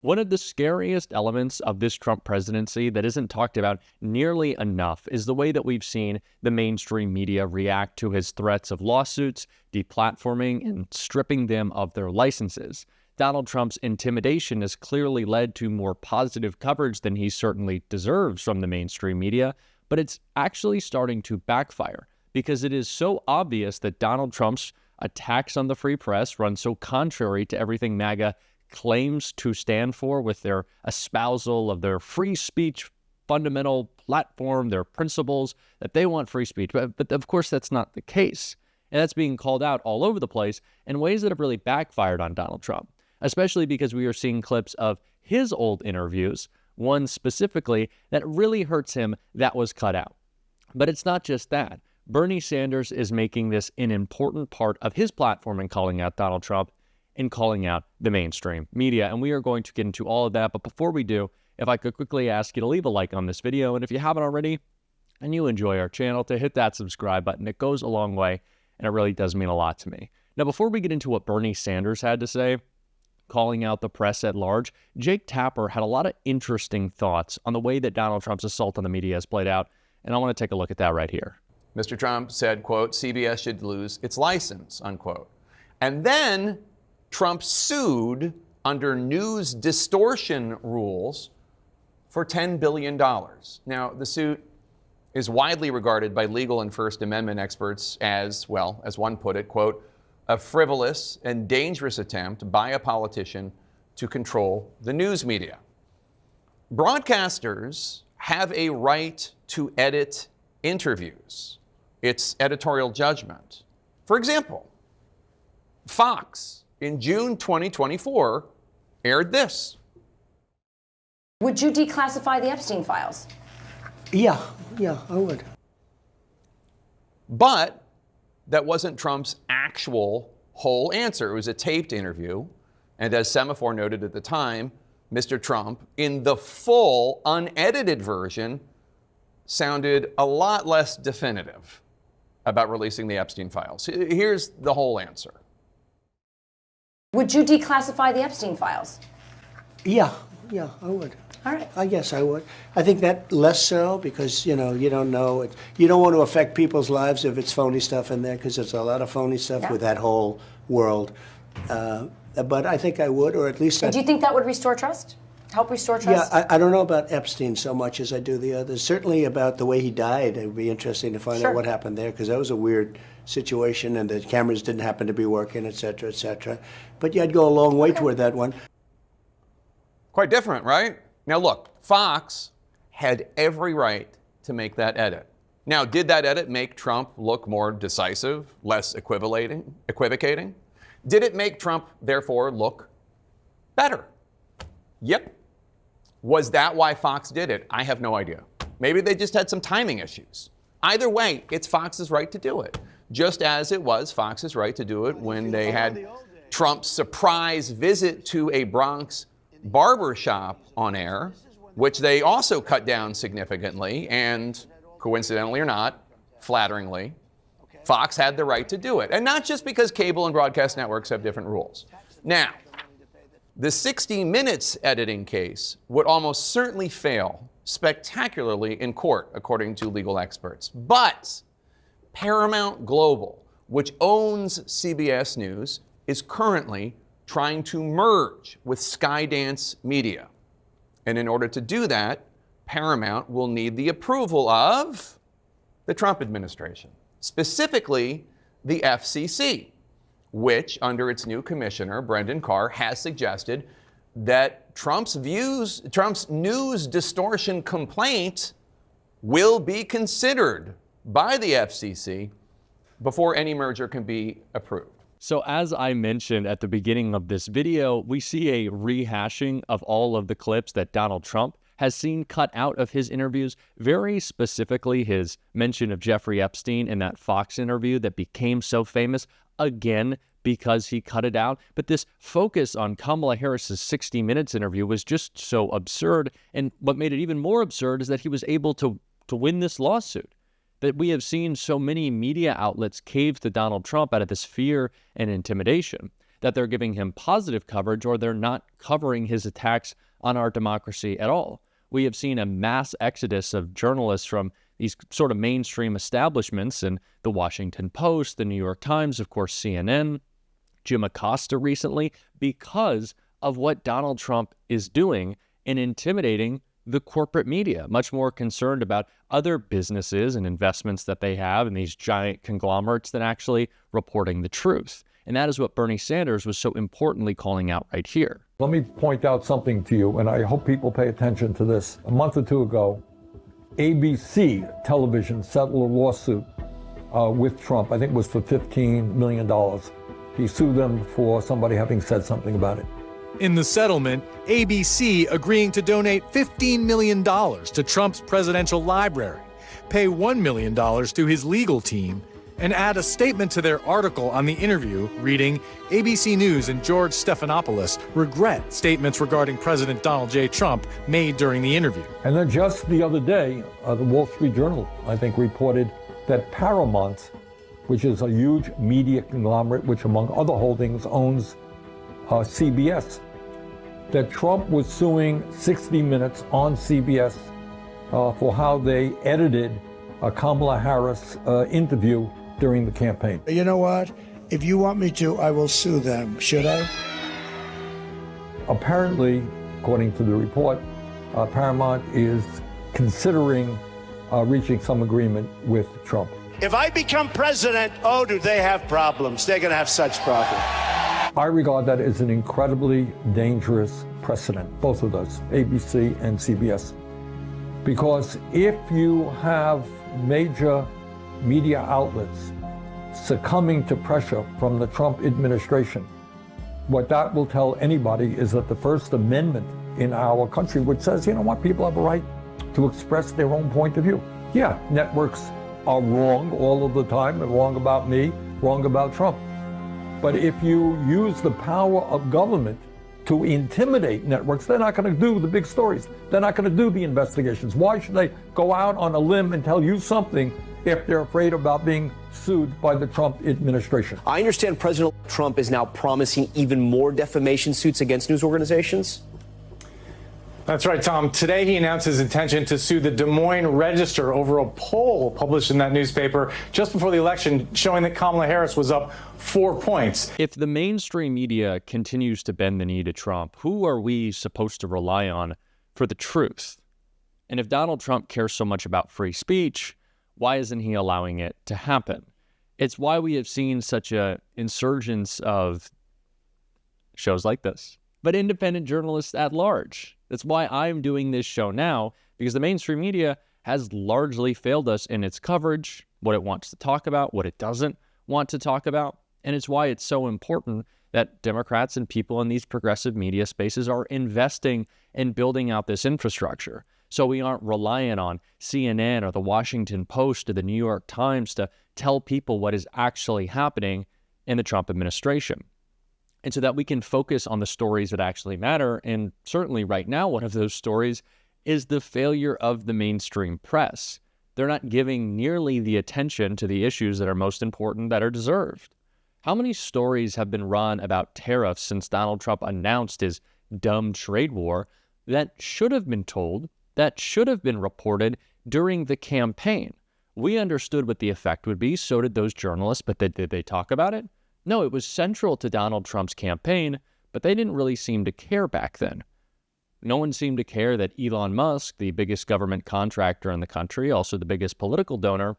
One of the scariest elements of this Trump presidency that isn't talked about nearly enough is the way that we've seen the mainstream media react to his threats of lawsuits, deplatforming, and stripping them of their licenses. Donald Trump's intimidation has clearly led to more positive coverage than he certainly deserves from the mainstream media, but it's actually starting to backfire because it is so obvious that Donald Trump's attacks on the free press run so contrary to everything MAGA claims to stand for with their espousal of their free speech fundamental platform, their principles, that they want free speech. But of course, that's not the case. And that's being called out all over the place in ways that have really backfired on Donald Trump, especially because we are seeing clips of his old interviews, one specifically that really hurts him that was cut out. But it's not just that. Bernie Sanders is making this an important part of his platform in calling out Donald Trump and calling out the mainstream media. And we are going to get into all of that. But before we do, if I could quickly ask you to leave a like on this video. And if you haven't already and you enjoy our channel, to hit that subscribe button. It goes a long way and it really does mean a lot to me. Now, before we get into what Bernie Sanders had to say, calling out the press at large, Jake Tapper had a lot of interesting thoughts on the way that Donald Trump's assault on the media has played out. And I want to take a look at that right here. Mr. Trump said, quote, CBS should lose its license, unquote. And then Trump sued under news distortion rules for $10 billion. Now, the suit is widely regarded by legal and First Amendment experts as, well, as one put it, quote, a frivolous and dangerous attempt by a politician to control the news media. Broadcasters have a right to edit interviews. It's editorial judgment. For example, Fox in June 2024 aired this. Would you declassify the Epstein files? Yeah, I would. But that wasn't Trump's actual whole answer. It was a taped interview. And as Semaphore noted at the time, Mr. Trump, in the full, unedited version, sounded a lot less definitive about releasing the Epstein files. Here's the whole answer. Would you declassify the Epstein files? Yeah, I would. All right. I guess I would. I think that less so because, you don't know. You don't want to affect people's lives if it's phony stuff in there because there's a lot of phony stuff with that whole world. But I think I would, or at least... Do you think that would restore trust? Help restore trust? Yeah, I don't know about Epstein so much as I do the others. Certainly about the way he died. It would be interesting to find out what happened there because that was a weird situation and the cameras didn't happen to be working, et cetera, et cetera. But yeah, I'd go a long way toward that one. Quite different, right? Now look, Fox had every right to make that edit. Now, did that edit make Trump look more decisive, less equivocating? Did it make Trump, therefore, look better? Yep. Was that why Fox did it? I have no idea. Maybe they just had some timing issues. Either way, it's Fox's right to do it, just as it was Fox's right to do it when they had Trump's surprise visit to a Bronx barber shop on air, which they also cut down significantly and, coincidentally or not, flatteringly, Fox had the right to do it. And not just because cable and broadcast networks have different rules. Now, the 60 Minutes editing case would almost certainly fail spectacularly in court, according to legal experts. But Paramount Global, which owns CBS News, is currently trying to merge with Skydance Media. And in order to do that, Paramount will need the approval of the Trump administration, specifically the FCC, which, under its new commissioner, Brendan Carr, has suggested that Trump's news distortion complaint will be considered by the FCC before any merger can be approved. So as I mentioned at the beginning of this video, we see a rehashing of all of the clips that Donald Trump has seen cut out of his interviews, very specifically his mention of Jeffrey Epstein in that Fox interview that became so famous, again, because he cut it out. But this focus on Kamala Harris's 60 Minutes interview was just so absurd. And what made it even more absurd is that he was able to win this lawsuit. That we have seen so many media outlets cave to Donald Trump out of this fear and intimidation. that they're giving him positive coverage or they're not covering his attacks on our democracy at all. We have seen a mass exodus of journalists from these sort of mainstream establishments in the Washington Post, the New York Times, of course, CNN, Jim Acosta recently, because of what Donald Trump is doing in intimidating the corporate media, much more concerned about other businesses and investments that they have in these giant conglomerates than actually reporting the truth. And that is what Bernie Sanders was so importantly calling out right here. Let me point out something to you, and I hope people pay attention to this. A month or two ago, ABC television settled a lawsuit with Trump. I think it was for $15 million. He sued them for somebody having said something about it. In the settlement, ABC agreeing to donate $15 million to Trump's presidential library, pay $1 million to his legal team, and add a statement to their article on the interview reading, ABC News and George Stephanopoulos regret statements regarding President Donald J. Trump made during the interview. And then just the other day, the Wall Street Journal, I think, reported that Paramount, which is a huge media conglomerate, which among other holdings owns CBS, that Trump was suing 60 Minutes on CBS for how they edited a Kamala Harris interview during the campaign. You know what? If you want me to, I will sue them. Should I? Apparently, according to the report, Paramount is considering reaching some agreement with Trump. If I become president, oh, do they have problems? They're going to have such problems. I regard that as an incredibly dangerous precedent, both of those, ABC and CBS. Because if you have major media outlets succumbing to pressure from the Trump administration, what that will tell anybody is that the First Amendment in our country, which says, you know what, people have a right to express their own point of view. Yeah, networks are wrong all of the time. They're wrong about me, wrong about Trump. But if you use the power of government to intimidate networks, they're not going to do the big stories. They're not going to do the investigations. Why should they go out on a limb and tell you something if they're afraid about being sued by the Trump administration? I understand President Trump is now promising even more defamation suits against news organizations. That's right, Tom. Today he announced his intention to sue the Des Moines Register over a poll published in that newspaper just before the election showing that Kamala Harris was up 4 points. If the mainstream media continues to bend the knee to Trump, who are we supposed to rely on for the truth? And if Donald Trump cares so much about free speech, why isn't he allowing it to happen? It's why we have seen such a insurgence of shows like this, but independent journalists at large. That's why I'm doing this show now, because the mainstream media has largely failed us in its coverage, what it wants to talk about, what it doesn't want to talk about. And it's why it's so important that Democrats and people in these progressive media spaces are investing in building out this infrastructure. So we aren't reliant on CNN or the Washington Post or the New York Times to tell people what is actually happening in the Trump administration. And so that we can focus on the stories that actually matter. And certainly right now, one of those stories is the failure of the mainstream press. They're not giving nearly the attention to the issues that are most important that are deserved. How many stories have been run about tariffs since Donald Trump announced his dumb trade war that should have been told, that should have been reported during the campaign? We understood what the effect would be, so did those journalists, but did they talk about it? No, it was central to Donald Trump's campaign, but they didn't really seem to care back then. No one seemed to care that Elon Musk, the biggest government contractor in the country, also the biggest political donor,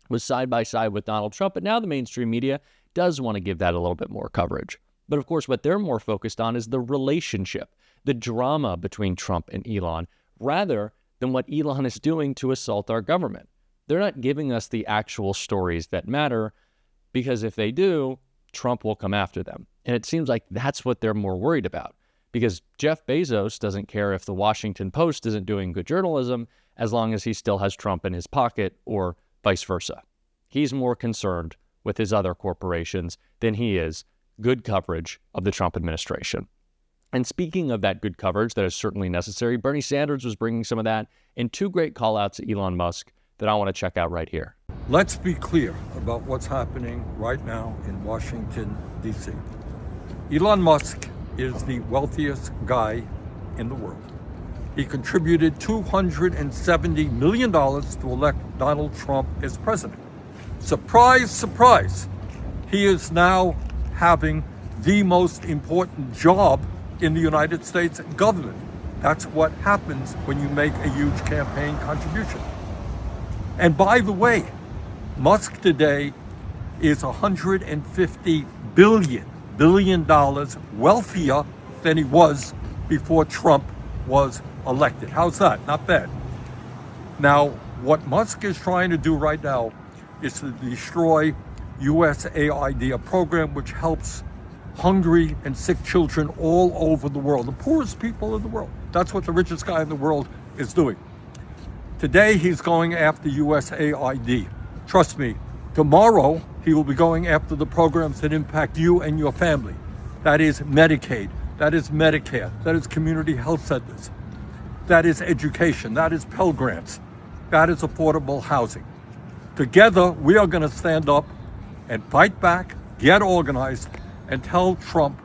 was side by side with Donald Trump. But now the mainstream media does want to give that a little bit more coverage. But of course, what they're more focused on is the relationship, the drama between Trump and Elon, rather than what Elon is doing to assault our government. They're not giving us the actual stories that matter, because if they do, Trump will come after them. And it seems like that's what they're more worried about, because Jeff Bezos doesn't care if the Washington Post isn't doing good journalism as long as he still has Trump in his pocket, or vice versa. He's more concerned with his other corporations than he is good coverage of the Trump administration. And speaking of that good coverage that is certainly necessary, Bernie Sanders was bringing some of that in two great call-outs to Elon Musk that I want to check out right here. Let's be clear about what's happening right now in Washington, D.C. Elon Musk is the wealthiest guy in the world. He contributed $270 million to elect Donald Trump as president. Surprise, surprise. He is now having the most important job in the United States government. That's what happens when you make a huge campaign contribution. And by the way, Musk today is $150 billion wealthier than he was before Trump was elected. How's that? Not bad. Now, what Musk is trying to do right now is to destroy USAID, a program which helps hungry and sick children all over the world, the poorest people in the world. That's what the richest guy in the world is doing. Today, he's going after USAID. Trust me, tomorrow, he will be going after the programs that impact you and your family. That is Medicaid, that is Medicare, that is community health centers, that is education, that is Pell Grants, that is affordable housing. Together, we are going to stand up and fight back, get organized, and tell Trump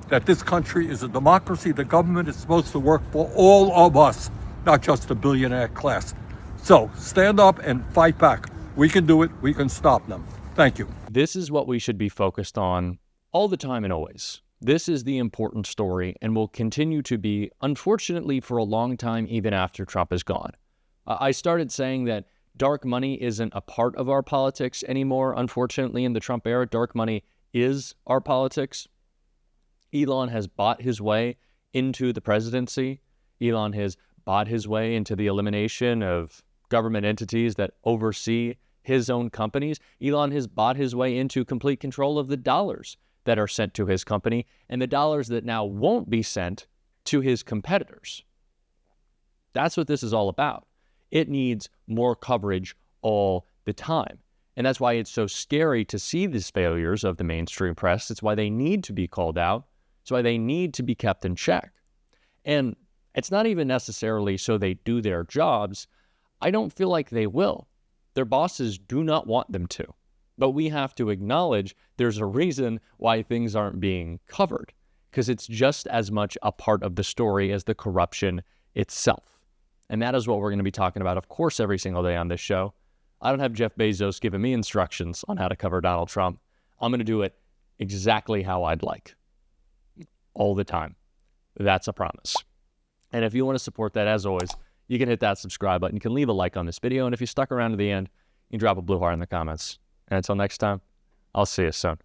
that this country is a democracy. The government is supposed to work for all of us, not just the billionaire class. So stand up and fight back. We can do it. We can stop them. Thank you. This is what we should be focused on all the time and always. This is the important story and will continue to be, unfortunately, for a long time, even after Trump is gone. I started saying that dark money isn't a part of our politics anymore. Unfortunately, in the Trump era, dark money is our politics. Elon has bought his way into the presidency. Elon has bought his way into the elimination of government entities that oversee his own companies. Elon has bought his way into complete control of the dollars that are sent to his company and the dollars that now won't be sent to his competitors. That's what this is all about. It needs more coverage all the time. And that's why it's so scary to see these failures of the mainstream press. It's why they need to be called out. It's why they need to be kept in check. And it's not even necessarily so they do their jobs. I don't feel like they will. Their bosses do not want them to. But we have to acknowledge there's a reason why things aren't being covered, because it's just as much a part of the story as the corruption itself. And that is what we're going to be talking about, of course, every single day on this show. I don't have Jeff Bezos giving me instructions on how to cover Donald Trump. I'm going to do it exactly how I'd like. All the time. That's a promise. And if you want to support that, as always, you can hit that subscribe button. You can leave a like on this video. And if you stuck around to the end, you can drop a blue heart in the comments. And until next time, I'll see you soon.